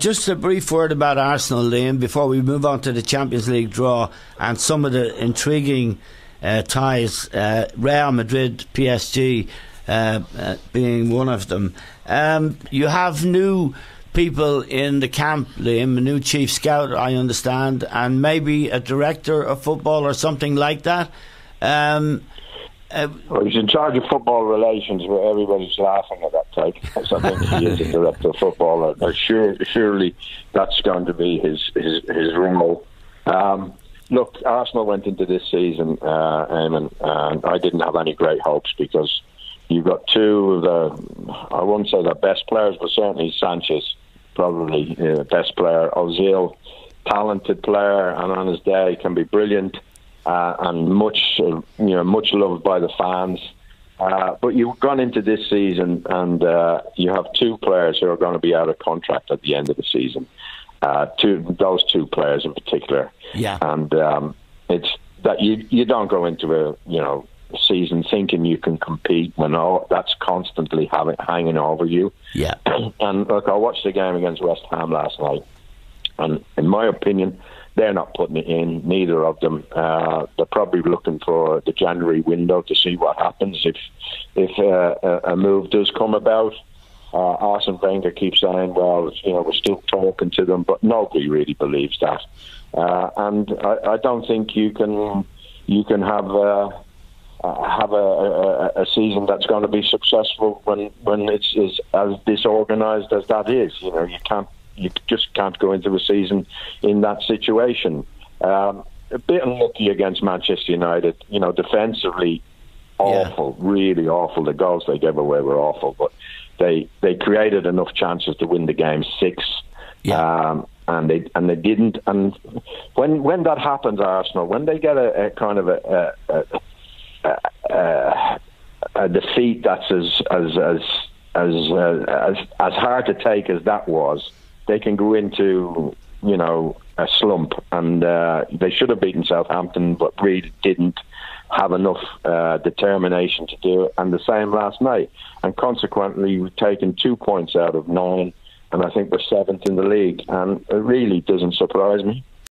just a brief word about Arsenal, Liam, before we move on to the Champions League draw and some of the intriguing ties, Real Madrid, PSG being one of them. You have new people in the camp, Liam, a new chief scout, I understand, and maybe a director of football or something like that. Well, he's in charge of football relations, where everybody's laughing at that take. So I think he is a director of football. Surely that's going to be his role. Look, Arsenal went into this season, Eamon, and I didn't have any great hopes because you've got two of the, I won't say the best players, but certainly Sanchez, probably best player. Ozil, talented player, and on his day can be brilliant. And much loved by the fans. But you've gone into this season and you have two players who are going to be out of contract at the end of the season. Those two players in particular. Yeah. And it's that you don't go into a season thinking you can compete when all that's constantly hanging over you. Yeah. And look, I watched the game against West Ham last night, and in my opinion, they're not putting it in, neither of them. They're probably looking for the January window to see what happens if a move does come about. Arsene Wenger keeps saying, well, we're still talking to them, but nobody really believes that. And I don't think you can have a season that's going to be successful when it's as disorganised as that is. You just can't go into a season in that situation. A bit unlucky against Manchester United. Defensively, awful, really awful. The goals they gave away were awful, but they created enough chances to win the game 6. Yeah. And they didn't. And when that happens, Arsenal, when they get a kind of a defeat that's as hard to take as that was, they can go into, a slump. And they should have beaten Southampton, but really didn't have enough determination to do it. And the same last night. And consequently, we've taken 2 points out of 9, and I think we're 7th in the league. And it really doesn't surprise me.